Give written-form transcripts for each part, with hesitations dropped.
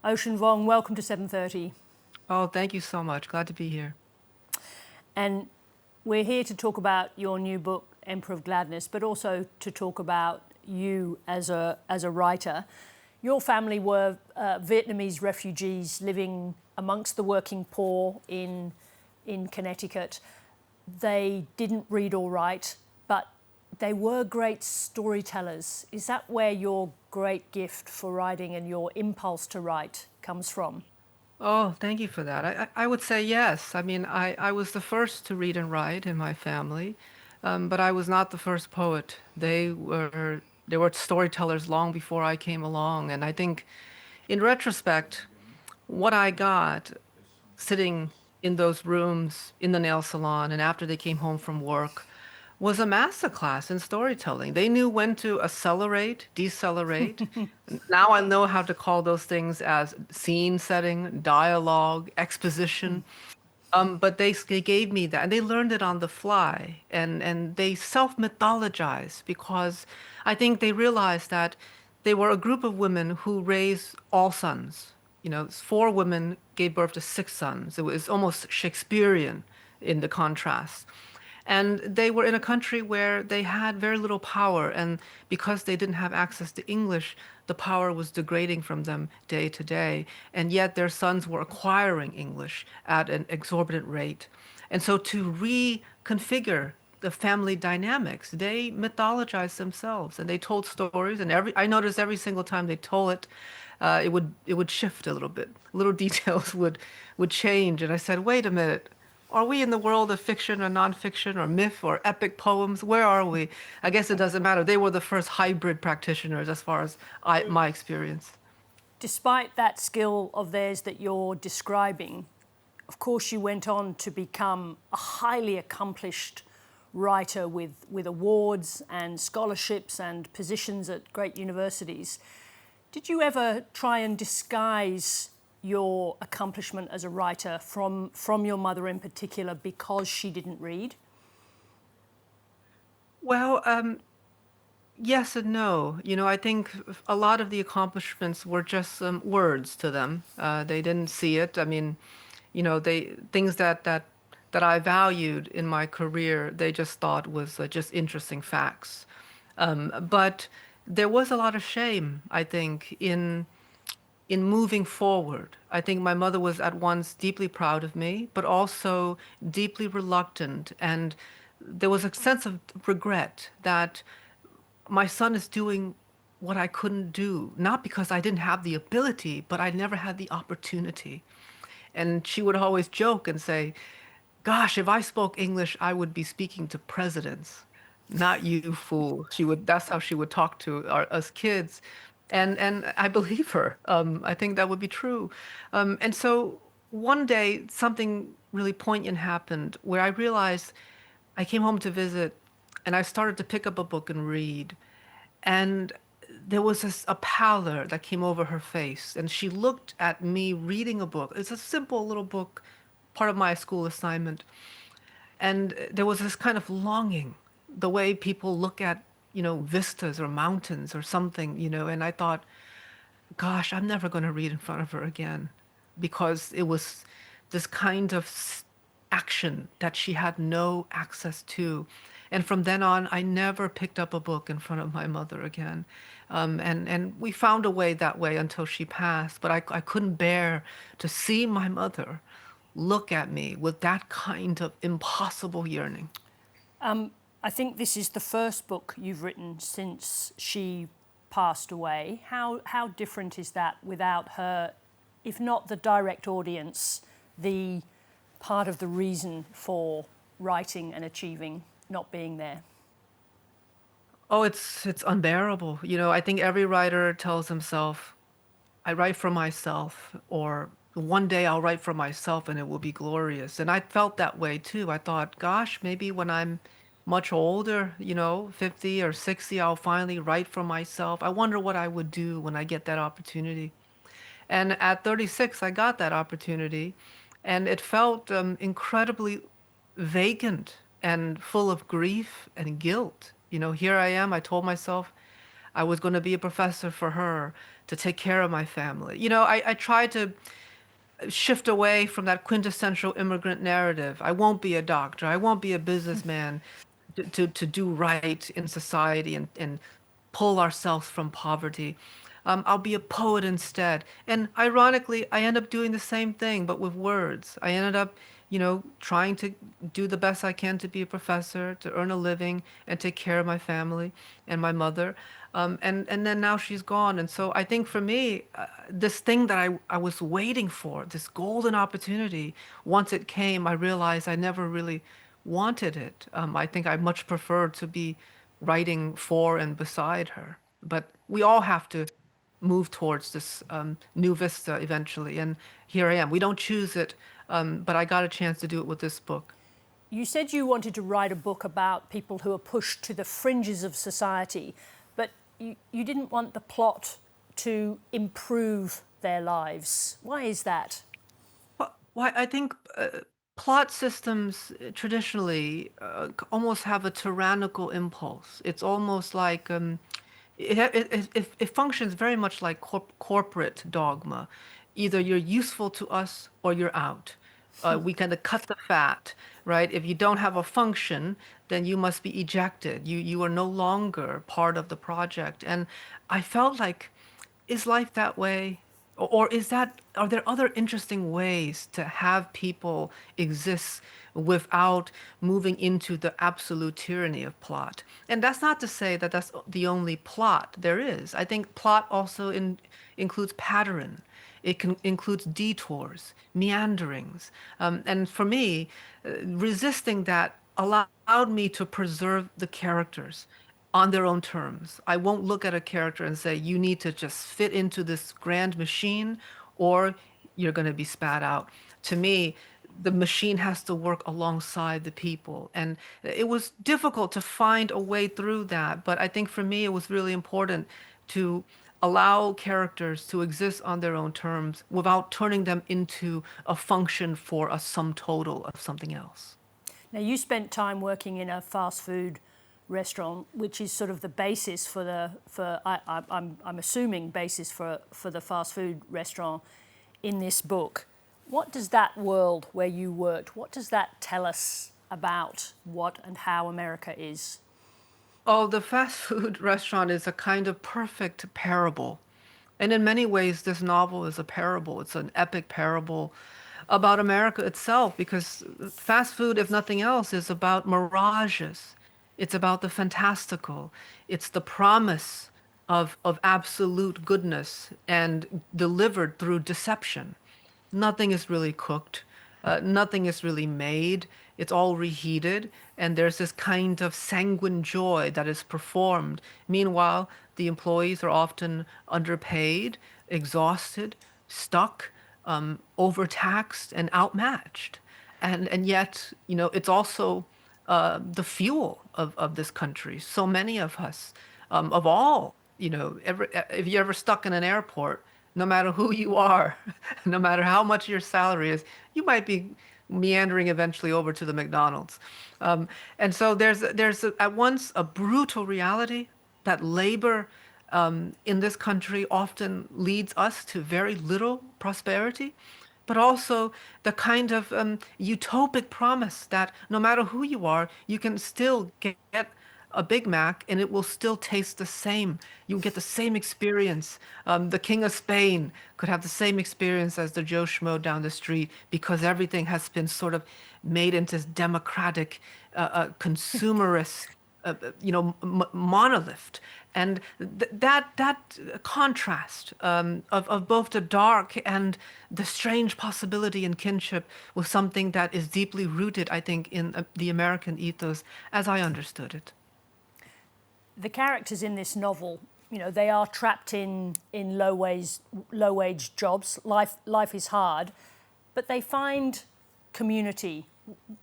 Ocean Vuong, welcome to 7:30. Oh, thank you so much. Glad to be here. And we're here to talk about your new book, Emperor of Gladness, but also to talk about you as a writer. Your family were Vietnamese refugees living amongst the working poor in Connecticut. They didn't read or write, but they were great storytellers. Is that where your great gift for writing and your impulse to write comes from? Oh, thank you for that. I would say yes. I mean, I was the first to read and write in my family, but I was not the first poet. They were storytellers long before I came along. And I think in retrospect, what I got sitting in those rooms in the nail salon and after they came home from work was a masterclass in storytelling. They knew when to accelerate, decelerate. Now I know how to call those things as scene setting, dialogue, exposition. But they gave me that, and they learned it on the fly, and they self-mythologized because I think they realized that they were a group of women who raised all sons. You know, four women gave birth to six sons. It was almost Shakespearean in the contrast. And they were in a country where they had very little power, and because they didn't have access to English, the power was degrading from them day to day. And yet their sons were acquiring English at an exorbitant rate. And so to reconfigure the family dynamics, they mythologized themselves and they told stories. And I noticed every single time they told it, it would shift a little bit. Little details would change. And I said, wait a minute. Are we in the world of fiction or nonfiction or myth or epic poems? Where are we? I guess it doesn't matter. They were the first hybrid practitioners as far as my experience. Despite that skill of theirs that you're describing, of course, you went on to become a highly accomplished writer with awards and scholarships and positions at great universities. Did you ever try and disguise your accomplishment as a writer from your mother in particular because she didn't read? Well, yes and no. You know, I think a lot of the accomplishments were just words to them. They didn't see it. I mean, you know, they things that I valued in my career, they just thought was just interesting facts. But there was a lot of shame, I think, in moving forward. I think my mother was at once deeply proud of me, but also deeply reluctant. And there was a sense of regret that my son is doing what I couldn't do, not because I didn't have the ability, but I never had the opportunity. And she would always joke and say, gosh, if I spoke English, I would be speaking to presidents, not you, fool. That's how she would talk to us kids. And I believe her. I think that would be true. And so one day, something really poignant happened where I realized I came home to visit and I started to pick up a book and read. And there was a pallor that came over her face. And she looked at me reading a book. It's a simple little book, part of my school assignment. And there was this kind of longing, the way people look at, vistas or mountains or something, and I thought, gosh, I'm never going to read in front of her again because it was this kind of action that she had no access to. And from then on, I never picked up a book in front of my mother again. And we found a way that way until she passed. But I couldn't bear to see my mother look at me with that kind of impossible yearning. I think this is the first book you've written since she passed away. How different is that without her, if not the direct audience, the part of the reason for writing and achieving not being there? Oh, it's unbearable. I think every writer tells himself, I write for myself, or one day I'll write for myself and it will be glorious. And I felt that way too. I thought, gosh, maybe when I'm much older, 50 or 60, I'll finally write for myself. I wonder what I would do when I get that opportunity. And at 36, I got that opportunity, and it felt incredibly vacant and full of grief and guilt. Here I am. I told myself I was going to be a professor for her, to take care of my family. You know, I try to shift away from that quintessential immigrant narrative. I won't be a doctor. I won't be a businessman to do right in society and pull ourselves from poverty. I'll be a poet instead. And ironically, I end up doing the same thing, but with words. I ended up, trying to do the best I can to be a professor, to earn a living, and take care of my family and my mother. And then now she's gone. And so I think for me, this thing that I was waiting for, this golden opportunity, once it came, I realized I never really wanted it. I think I much preferred to be writing for and beside her. But we all have to move towards this new vista eventually. And here I am. We don't choose it, but I got a chance to do it with this book. You said you wanted to write a book about people who are pushed to the fringes of society, but you didn't want the plot to improve their lives. Why is that? Well, I think plot systems traditionally almost have a tyrannical impulse. It's almost like it functions very much like corporate dogma. Either you're useful to us or you're out. We kind of cut the fat, right? If you don't have a function, then you must be ejected. You are no longer part of the project. And I felt like, is life that way? Or is that, are there other interesting ways to have people exist without moving into the absolute tyranny of plot? And that's not to say that that's the only plot there is. I think plot also includes pattern. It includes detours, meanderings. And for me, resisting that allowed me to preserve the characters on their own terms. I won't look at a character and say, you need to just fit into this grand machine or you're going to be spat out. To me, the machine has to work alongside the people. And it was difficult to find a way through that. But I think for me, it was really important to allow characters to exist on their own terms without turning them into a function for a sum total of something else. Now, you spent time working in a fast food restaurant, which is sort of the basis for I'm assuming basis for the fast food restaurant in this book. What does that world where you worked, what does that tell us about what and how America is? Oh, the fast food restaurant is a kind of perfect parable. And in many ways, this novel is a parable. It's an epic parable about America itself because fast food, if nothing else, is about mirages. It's about the fantastical. It's the promise of absolute goodness and delivered through deception. Nothing is really cooked. Nothing is really made. It's all reheated, and there's this kind of sanguine joy that is performed. Meanwhile, the employees are often underpaid, exhausted, stuck, overtaxed, and outmatched. And yet, it's also the fuel of this country. So many of us, of all, if you're ever stuck in an airport, no matter who you are, no matter how much your salary is, you might be meandering eventually over to the McDonald's. And so at once a brutal reality that labor in this country often leads us to very little prosperity, but also the kind of utopic promise that no matter who you are, you can still get a Big Mac and it will still taste the same. You'll get the same experience. The King of Spain could have the same experience as the Joe Schmo down the street because everything has been sort of made into this democratic, consumerist monolith. And that contrast of both the dark and the strange possibility and kinship was something that is deeply rooted, I think, in the American ethos as I understood it. The characters in this novel, they are trapped in low wage jobs. Life is hard, but they find community.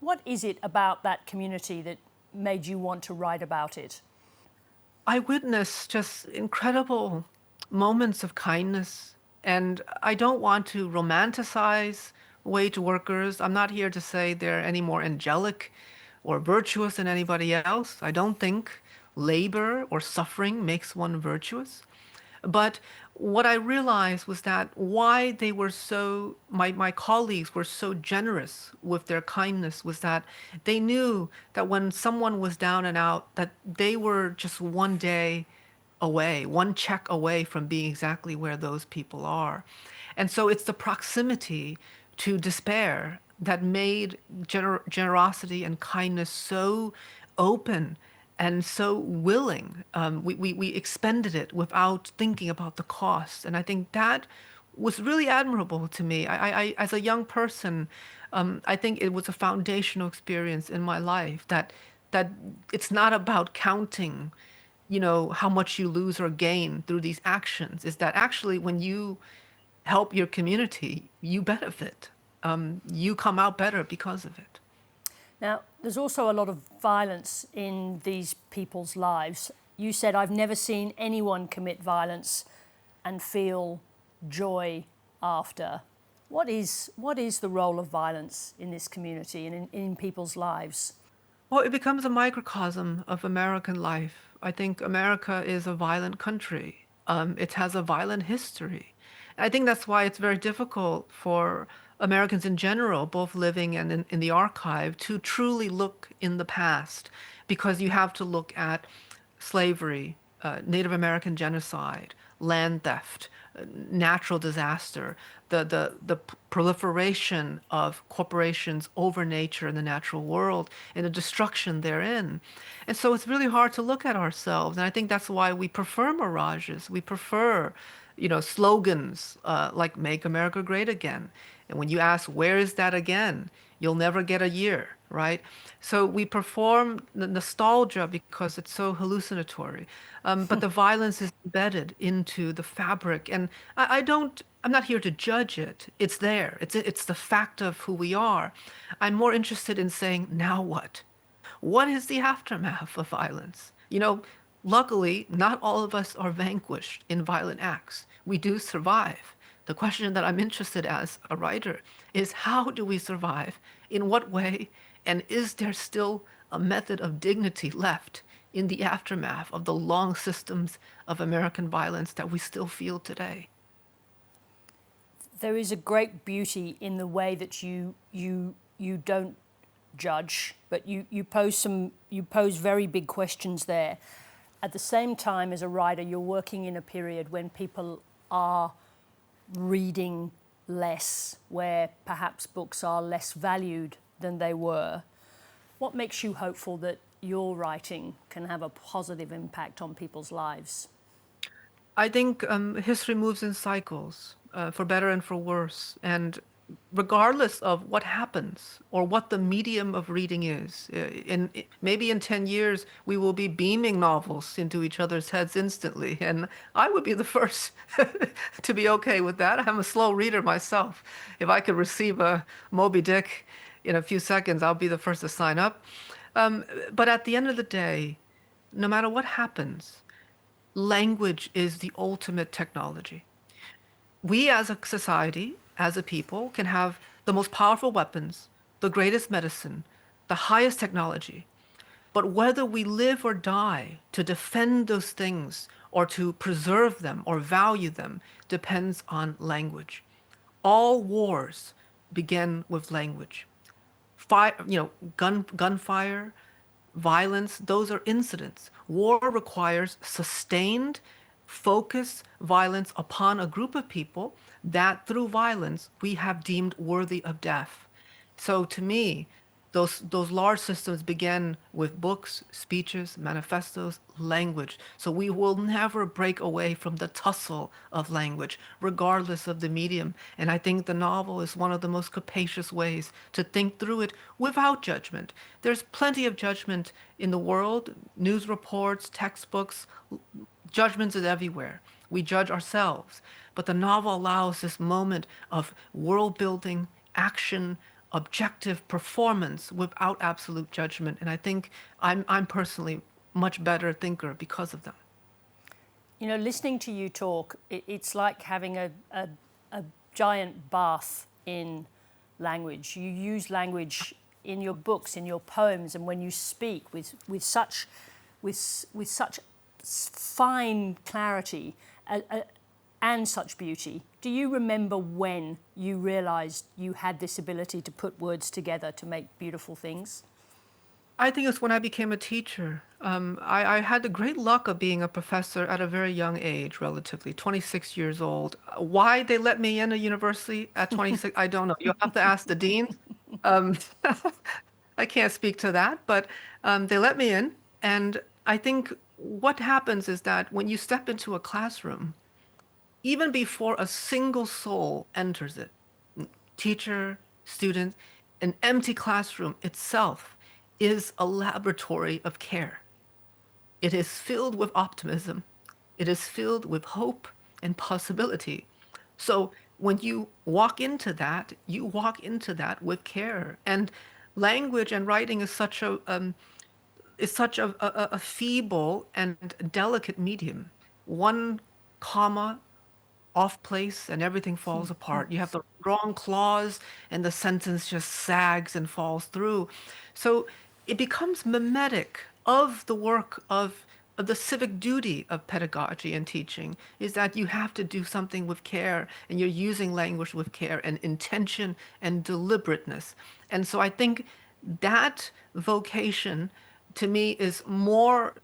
What is it about that community that made you want to write about it? I witnessed just incredible moments of kindness, and I don't want to romanticize wage workers. I'm not here to say they're any more angelic or virtuous than anybody else. I don't think labor or suffering makes one virtuous. But what I realized was that why they were so, my colleagues were so generous with their kindness was that they knew that when someone was down and out, that they were just one day away, one check away from being exactly where those people are. And so it's the proximity to despair that made generosity and kindness so open and so willing. We expended it without thinking about the cost. And I think that was really admirable to me. As a young person, I think it was a foundational experience in my life that it's not about counting, how much you lose or gain through these actions. Is that actually when you help your community, you benefit. You come out better because of it. Now, there's also a lot of violence in these people's lives. You said, I've never seen anyone commit violence and feel joy after. What is the role of violence in this community and in people's lives? Well, it becomes a microcosm of American life. I think America is a violent country. It has a violent history. I think that's why it's very difficult for Americans in general, both living and in the archive, to truly look in the past, because you have to look at slavery, Native American genocide, land theft, natural disaster, the proliferation of corporations over nature and the natural world and the destruction therein. And so it's really hard to look at ourselves. And I think that's why we prefer mirages. We prefer, slogans like "Make America Great Again." And when you ask, where is that again? You'll never get a year, right? So we perform the nostalgia because it's so hallucinatory. But the violence is embedded into the fabric. And I'm not here to judge it. It's there. It's the fact of who we are. I'm more interested in saying, now what? What is the aftermath of violence? Luckily, not all of us are vanquished in violent acts. We do survive. The question that I'm interested as a writer is, how do we survive? In what way? And is there still a method of dignity left in the aftermath of the long systems of American violence that we still feel today? There is a great beauty in the way that you don't judge, but you pose very big questions there. At the same time, as a writer, you're working in a period when people are reading less, where perhaps books are less valued than they were. What makes you hopeful that your writing can have a positive impact on people's lives? I think history moves in cycles, for better and for worse. And regardless of what happens or what the medium of reading is, maybe in 10 years, we will be beaming novels into each other's heads instantly. And I would be the first to be okay with that. I'm a slow reader myself. If I could receive a Moby Dick in a few seconds, I'll be the first to sign up. But at the end of the day, no matter what happens, language is the ultimate technology. We as a society, as a people, can have the most powerful weapons, the greatest medicine, the highest technology. But whether we live or die to defend those things or to preserve them or value them depends on language. All wars begin with language. Fire, gunfire, violence, those are incidents. War requires sustained, focused violence upon a group of people that through violence we have deemed worthy of death. So to me, those large systems begin with books, speeches, manifestos, language. So we will never break away from the tussle of language, regardless of the medium. And I think the novel is one of the most capacious ways to think through it without judgment. There's plenty of judgment in the world, news reports, textbooks, judgments is everywhere. We judge ourselves. But the novel allows this moment of world building, action, objective performance without absolute judgment. And I think I'm personally much better thinker because of them. Listening to you talk, it's like having a giant bath in language. You use language in your books, in your poems, and when you speak with such fine clarity and such beauty. Do you remember when you realised you had this ability to put words together to make beautiful things? I think it's when I became a teacher. I had the great luck of being a professor at a very young age, relatively, 26 years old. Why they let me in a university at 26, I don't know. You'll have to ask the dean. Um, I can't speak to that, but they let me in. And I think what happens is that when you step into a classroom, even before a single soul enters it, teacher, student, an empty classroom itself is a laboratory of care. It is filled with optimism. It is filled with hope and possibility. So when you walk into that, you walk into that with care. And language and writing is such a feeble and delicate medium. One comma off place and everything falls apart. You have the wrong clause and the sentence just sags and falls through. So it becomes mimetic of the work of the civic duty of pedagogy and teaching is that you have to do something with care and you're using language with care and intention and deliberateness. And so I think that vocation to me is more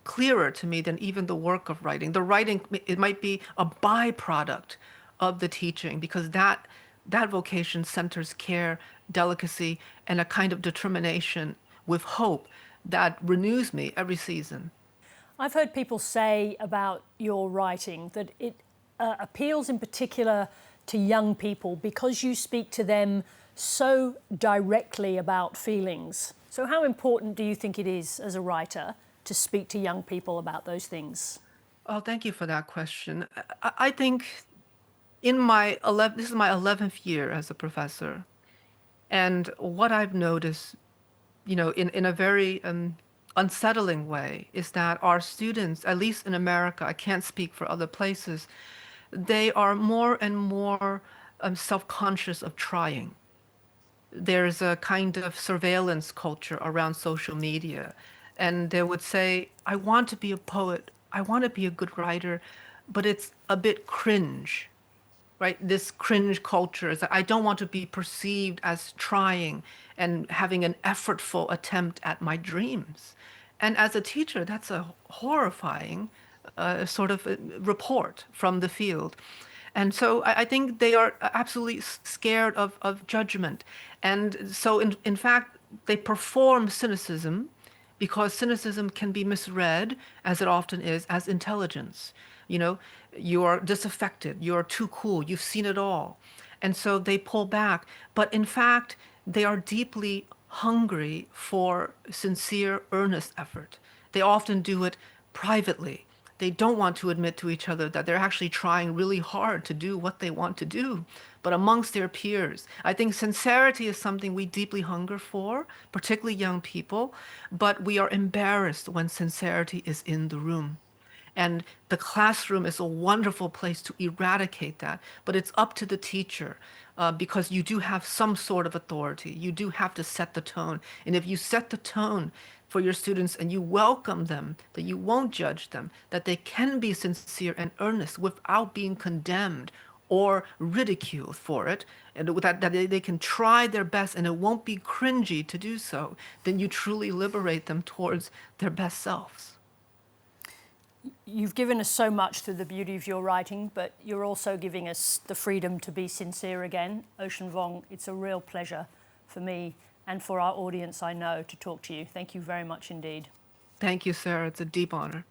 clearer to me than even the work of writing. The writing, it might be a byproduct of the teaching because that vocation centers care, delicacy, and a kind of determination with hope that renews me every season. I've heard people say about your writing that it appeals in particular to young people because you speak to them so directly about feelings. So how important do you think it is as a writer to speak to young people about those things? Oh, thank you for that question. I think this is my 11th year as a professor. And what I've noticed, in a very unsettling way, is that our students, at least in America, I can't speak for other places, they are more and more self-conscious of trying. There's a kind of surveillance culture around social media. And they would say, I want to be a poet, I want to be a good writer, but it's a bit cringe, right? This cringe culture is that I don't want to be perceived as trying and having an effortful attempt at my dreams. And as a teacher, that's a horrifying sort of report from the field. And so I think they are absolutely scared of judgment. And so, in fact, they perform cynicism because cynicism can be misread, as it often is, as intelligence. You know, you are disaffected, you are too cool, you've seen it all. And so they pull back. But in fact, they are deeply hungry for sincere, earnest effort. They often do it privately. They don't want to admit to each other that they're actually trying really hard to do what they want to do, but amongst their peers. I think sincerity is something we deeply hunger for, particularly young people, but we are embarrassed when sincerity is in the room. And the classroom is a wonderful place to eradicate that, but it's up to the teacher because you do have some sort of authority. You do have to set the tone. And if you set the tone for your students and you welcome them, that you won't judge them, that they can be sincere and earnest without being condemned or ridiculed for it, and that they can try their best and it won't be cringy to do so, then you truly liberate them towards their best selves. You've given us so much through the beauty of your writing, but you're also giving us the freedom to be sincere again. Ocean Vuong, it's a real pleasure for me and for our audience, I know, to talk to you. Thank you very much indeed. Thank you, Sarah. It's a deep honor.